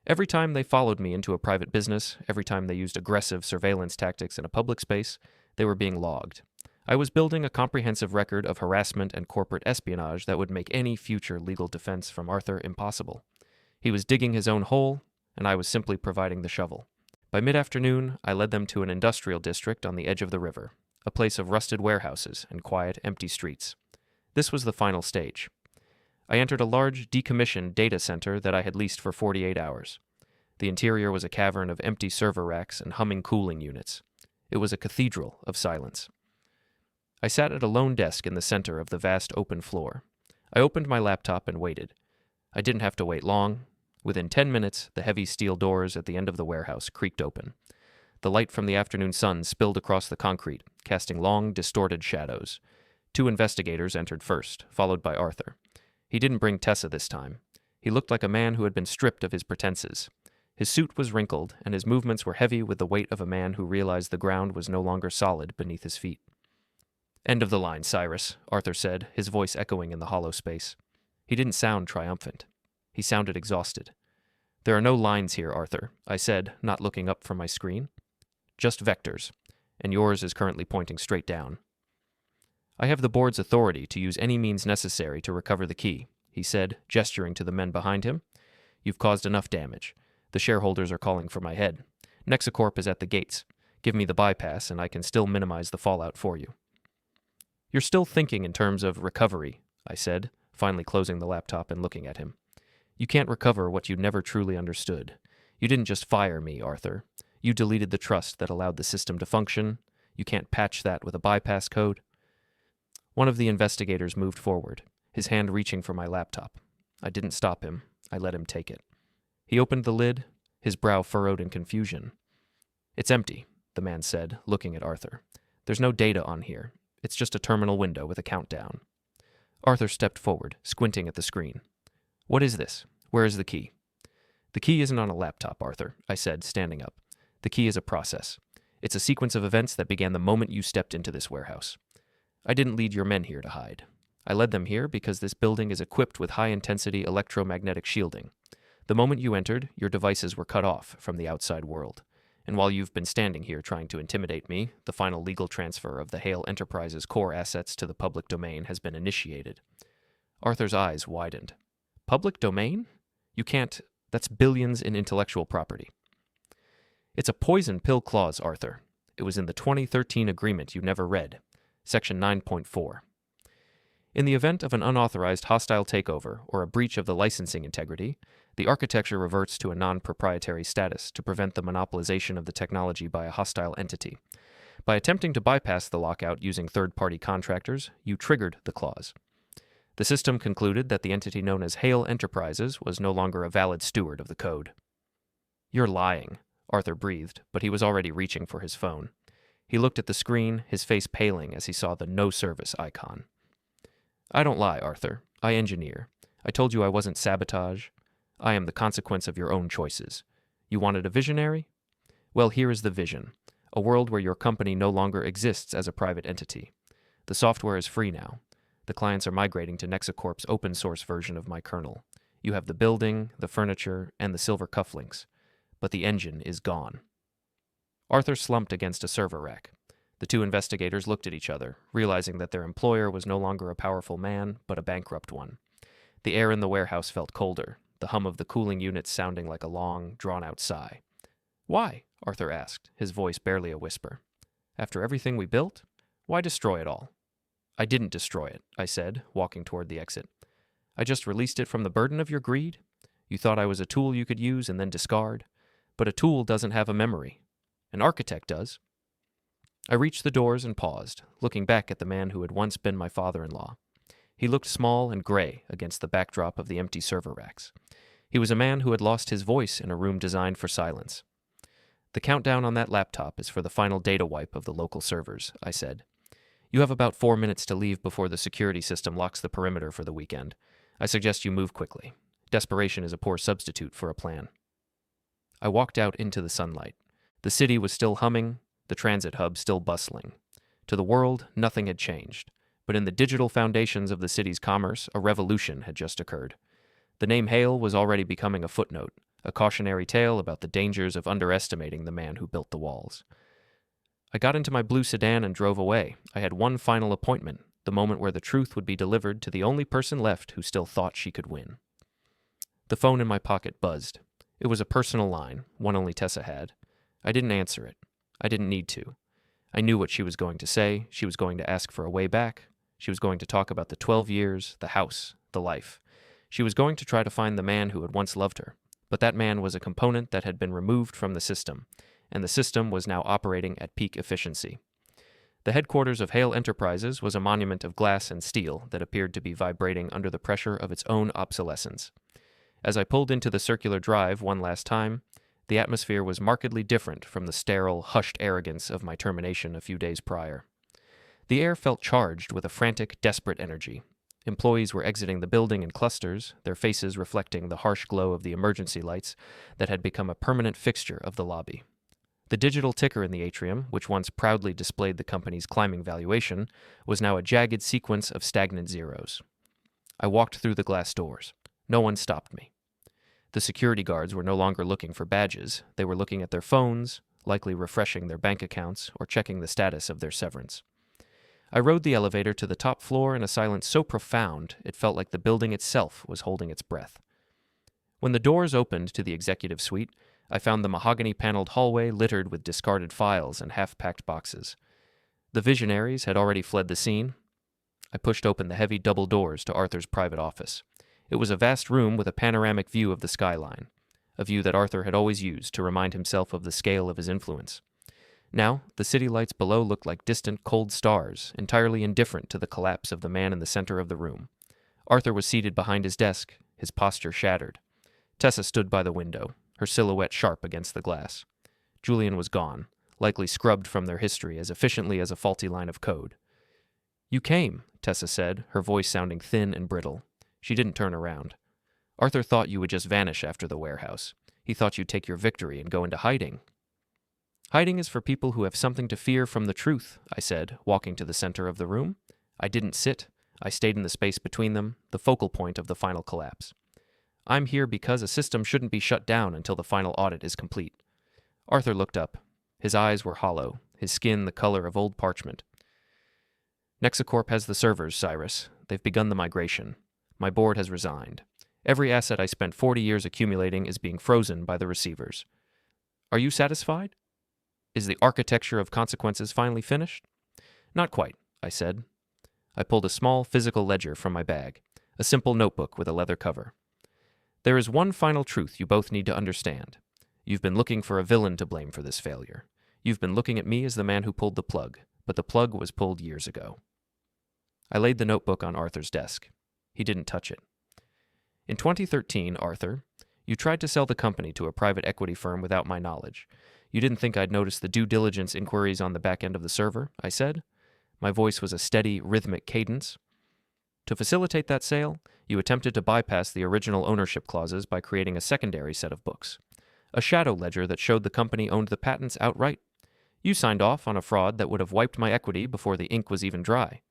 Every time they followed me into a private business, every time they used aggressive surveillance tactics in a public space, they were being logged. I was building a comprehensive record of harassment and corporate espionage that would make any future legal defense from Arthur impossible. He was digging his own hole, and I was simply providing the shovel. By mid-afternoon, I led them to an industrial district on the edge of the river, a place of rusted warehouses and quiet, empty streets. This was the final stage. I entered a large, decommissioned data center that I had leased for 48 hours. The interior was a cavern of empty server racks and humming cooling units. It was a cathedral of silence. I sat at a lone desk in the center of the vast open floor. I opened my laptop and waited. I didn't have to wait long. Within 10 minutes, the heavy steel doors at the end of the warehouse creaked open. The light from the afternoon sun spilled across the concrete, casting long, distorted shadows. 2 investigators entered first, followed by Arthur. He didn't bring Tessa this time. He looked like a man who had been stripped of his pretenses. His suit was wrinkled, and his movements were heavy with the weight of a man who realized the ground was no longer solid beneath his feet. "End of the line, Cyrus," Arthur said, his voice echoing in the hollow space. He didn't sound triumphant. He sounded exhausted. "There are no lines here, Arthur," I said, not looking up from my screen. "Just vectors, and yours is currently pointing straight down." "I have the board's authority to use any means necessary to recover the key," he said, gesturing to the men behind him. "You've caused enough damage. The shareholders are calling for my head. Nexacorp is at the gates. Give me the bypass, and I can still minimize the fallout for you." "You're still thinking in terms of recovery," I said, finally closing the laptop and looking at him. "You can't recover what you never truly understood. You didn't just fire me, Arthur. You deleted the trust that allowed the system to function. You can't patch that with a bypass code." One of the investigators moved forward, his hand reaching for my laptop. I didn't stop him. I let him take it. He opened the lid, his brow furrowed in confusion. "It's empty," the man said, looking at Arthur. "There's no data on here. It's just a terminal window with a countdown." Arthur stepped forward, squinting at the screen. "What is this? Where is the key?" "The key isn't on a laptop, Arthur," I said, standing up. "The key is a process. It's a sequence of events that began the moment you stepped into this warehouse. I didn't lead your men here to hide. I led them here because this building is equipped with high-intensity electromagnetic shielding. The moment you entered, your devices were cut off from the outside world. And while you've been standing here trying to intimidate me, the final legal transfer of the Hale Enterprises core assets to the public domain has been initiated." Arthur's eyes widened. "Public domain? You can't. That's billions in intellectual property." "It's a poison pill clause, Arthur. It was in the 2013 agreement you never read. Section 9.4. In the event of an unauthorized hostile takeover or a breach of the licensing integrity, the architecture reverts to a non-proprietary status to prevent the monopolization of the technology by a hostile entity. By attempting to bypass the lockout using third-party contractors, you triggered the clause. The system concluded that the entity known as Hale Enterprises was no longer a valid steward of the code." "You're lying," Arthur breathed, but he was already reaching for his phone. He looked at the screen, his face paling as he saw the no service icon. "I don't lie, Arthur. I engineer. I told you I wasn't sabotage. I am the consequence of your own choices. You wanted a visionary? Well, here is the vision. A world where your company no longer exists as a private entity. The software is free now. The clients are migrating to Nexacorp's open-source version of my kernel. You have the building, the furniture, and the silver cufflinks. But the engine is gone." Arthur slumped against a server rack. The 2 investigators looked at each other, realizing that their employer was no longer a powerful man, but a bankrupt one. The air in the warehouse felt colder, the hum of the cooling units sounding like a long, drawn-out sigh. "Why?" Arthur asked, his voice barely a whisper. "After everything we built? Why destroy it all?" "I didn't destroy it," I said, walking toward the exit. "I just released it from the burden of your greed. You thought I was a tool you could use and then discard. But a tool doesn't have a memory. An architect does." I reached the doors and paused, looking back at the man who had once been my father-in-law. He looked small and gray against the backdrop of the empty server racks. He was a man who had lost his voice in a room designed for silence. "The countdown on that laptop is for the final data wipe of the local servers," I said. "You have about 4 minutes to leave before the security system locks the perimeter for the weekend. I suggest you move quickly. Desperation is a poor substitute for a plan." I walked out into the sunlight. The city was still humming, the transit hub still bustling. To the world, nothing had changed, but in the digital foundations of the city's commerce, a revolution had just occurred. The name Hale was already becoming a footnote, a cautionary tale about the dangers of underestimating the man who built the walls. I got into my blue sedan and drove away. I had one final appointment, the moment where the truth would be delivered to the only person left who still thought she could win. The phone in my pocket buzzed. It was a personal line, one only Tessa had. I didn't answer it. I didn't need to. I knew what she was going to say. She was going to ask for a way back. She was going to talk about the 12 years, the house, the life. She was going to try to find the man who had once loved her. But that man was a component that had been removed from the system, and the system was now operating at peak efficiency. The headquarters of Hale Enterprises was a monument of glass and steel that appeared to be vibrating under the pressure of its own obsolescence. As I pulled into the circular drive one last time, the atmosphere was markedly different from the sterile, hushed arrogance of my termination a few days prior. The air felt charged with a frantic, desperate energy. Employees were exiting the building in clusters, their faces reflecting the harsh glow of the emergency lights that had become a permanent fixture of the lobby. The digital ticker in the atrium, which once proudly displayed the company's climbing valuation, was now a jagged sequence of stagnant zeros. I walked through the glass doors. No one stopped me. The security guards were no longer looking for badges. They were looking at their phones, likely refreshing their bank accounts or checking the status of their severance. I rode the elevator to the top floor in a silence so profound it felt like the building itself was holding its breath. When the doors opened to the executive suite, I found the mahogany-paneled hallway littered with discarded files and half-packed boxes. The visionaries had already fled the scene. I pushed open the heavy double doors to Arthur's private office. It was a vast room with a panoramic view of the skyline, a view that Arthur had always used to remind himself of the scale of his influence. Now, the city lights below looked like distant, cold stars, entirely indifferent to the collapse of the man in the center of the room. Arthur was seated behind his desk, his posture shattered. Tessa stood by the window, her silhouette sharp against the glass. Julian was gone, likely scrubbed from their history as efficiently as a faulty line of code. "You came," Tessa said, her voice sounding thin and brittle. She didn't turn around. "Arthur thought you would just vanish after the warehouse. He thought you'd take your victory and go into hiding." "Hiding is for people who have something to fear from the truth," I said, walking to the center of the room. I didn't sit. I stayed in the space between them, the focal point of the final collapse. "I'm here because a system shouldn't be shut down until the final audit is complete." Arthur looked up. His eyes were hollow, his skin the color of old parchment. "Nexacorp has the servers, Cyrus. They've begun the migration. My board has resigned. Every asset I spent 40 years accumulating is being frozen by the receivers. Are you satisfied? Is the architecture of consequences finally finished?" "Not quite," I said. I pulled a small physical ledger from my bag, a simple notebook with a leather cover. "There is one final truth you both need to understand. You've been looking for a villain to blame for this failure. You've been looking at me as the man who pulled the plug, but the plug was pulled years ago." I laid the notebook on Arthur's desk. He didn't touch it. "In 2013, Arthur, you tried to sell the company to a private equity firm without my knowledge. You didn't think I'd notice the due diligence inquiries on the back end of the server," I said. My voice was a steady, rhythmic cadence. "To facilitate that sale, you attempted to bypass the original ownership clauses by creating a secondary set of books, a shadow ledger that showed the company owned the patents outright. You signed off on a fraud that would have wiped my equity before the ink was even dry."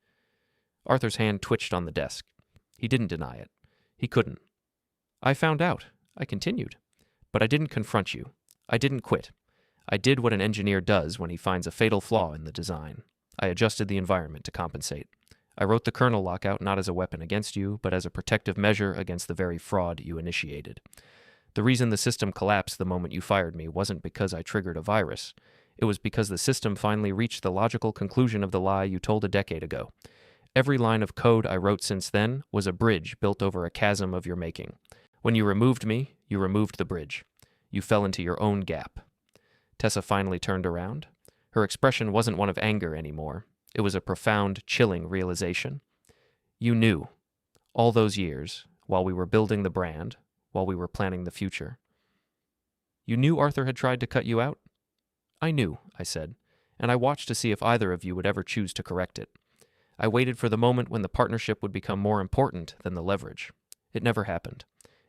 Arthur's hand twitched on the desk. He didn't deny it. He couldn't. "I found out," I continued. "But I didn't confront you. I didn't quit. I did what an engineer does when he finds a fatal flaw in the design. I adjusted the environment to compensate. I wrote the kernel lockout not as a weapon against you, but as a protective measure against the very fraud you initiated. The reason the system collapsed the moment you fired me wasn't because I triggered a virus. It was because the system finally reached the logical conclusion of the lie you told a decade ago. Every line of code I wrote since then was a bridge built over a chasm of your making. When you removed me, you removed the bridge. You fell into your own gap." Tessa finally turned around. Her expression wasn't one of anger anymore. It was a profound, chilling realization. "You knew, all those years, while we were building the brand, while we were planning the future. You knew Arthur had tried to cut you out?" "I knew," I said, "and I watched to see if either of you would ever choose to correct it. I waited for the moment when the partnership would become more important than the leverage. It never happened.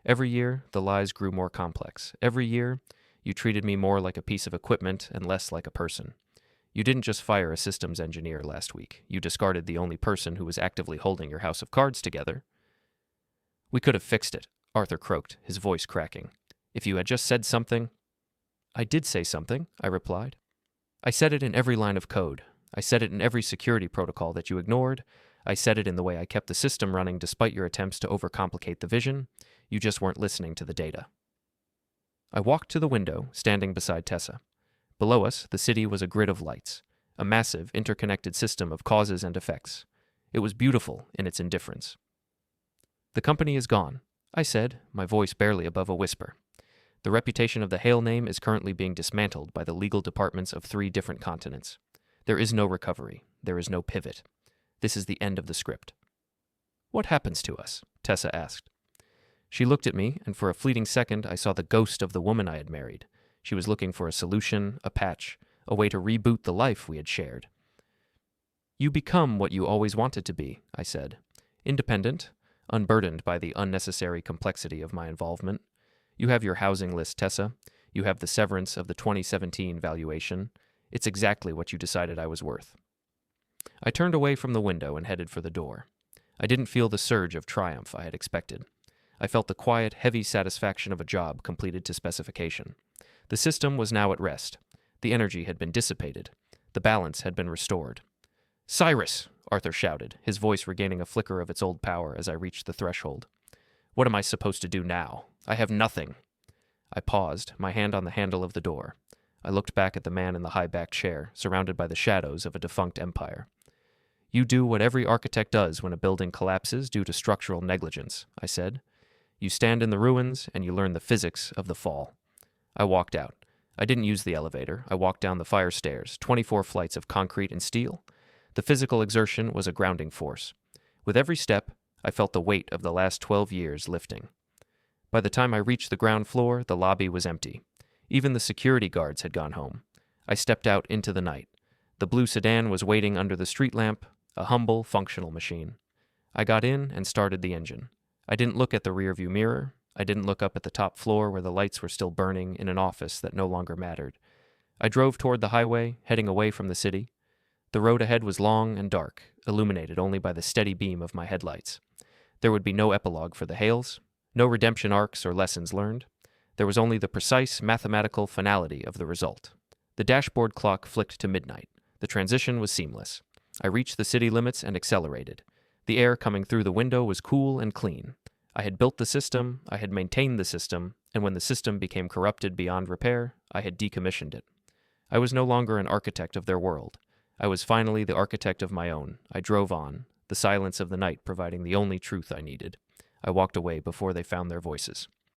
Every year, the lies grew more complex. Every year, you treated me more like a piece of equipment and less like a person. You didn't just fire a systems engineer last week. You discarded the only person who was actively holding your house of cards together." "We could have fixed it," Arthur croaked, his voice cracking. If you had just said something. I did say something, I replied. I said it in every line of code. I said it in every security protocol that you ignored. I said it in the way I kept the system running despite your attempts to overcomplicate the vision. You just weren't listening to the data. I walked to the window, standing beside Tessa. Below us, the city was a grid of lights, a massive, interconnected system of causes and effects. It was beautiful in its indifference. The company is gone, I said, my voice barely above a whisper. The reputation of the Hale name is currently being dismantled by the legal departments of 3 different continents. There is no recovery. There is no pivot. This is the end of the script. What happens to us? Tessa asked. She looked at me, and for a fleeting second I saw the ghost of the woman I had married. She was looking for a solution, a patch, a way to reboot the life we had shared. You become what you always wanted to be, I said. Independent, unburdened by the unnecessary complexity of my involvement. You have your housing list, Tessa. You have the severance of the 2017 valuation. It's exactly what you decided I was worth. I turned away from the window and headed for the door. I didn't feel the surge of triumph I had expected. I felt the quiet, heavy satisfaction of a job completed to specification. The system was now at rest. The energy had been dissipated. The balance had been restored. "Cyrus!" Arthur shouted, his voice regaining a flicker of its old power as I reached the threshold. "What am I supposed to do now? I have nothing." I paused, my hand on the handle of the door. I looked back at the man in the high-backed chair, surrounded by the shadows of a defunct empire. "You do what every architect does when a building collapses due to structural negligence," I said. "You stand in the ruins, and you learn the physics of the fall." I walked out. I didn't use the elevator. I walked down the fire stairs, 24 flights of concrete and steel. The physical exertion was a grounding force. With every step, I felt the weight of the last 12 years lifting. By the time I reached the ground floor, the lobby was empty. Even the security guards had gone home. I stepped out into the night. The blue sedan was waiting under the street lamp, a humble, functional machine. I got in and started the engine. I didn't look at the rearview mirror. I didn't look up at the top floor where the lights were still burning in an office that no longer mattered. I drove toward the highway, heading away from the city. The road ahead was long and dark, illuminated only by the steady beam of my headlights. There would be no epilogue for the Hales, no redemption arcs or lessons learned. There was only the precise mathematical finality of the result. The dashboard clock flicked to midnight. The transition was seamless. I reached the city limits and accelerated. The air coming through the window was cool and clean. I had built the system, I had maintained the system, and when the system became corrupted beyond repair, I had decommissioned it. I was no longer an architect of their world. I was finally the architect of my own. I drove on, the silence of the night providing the only truth I needed. I walked away before they found their voices.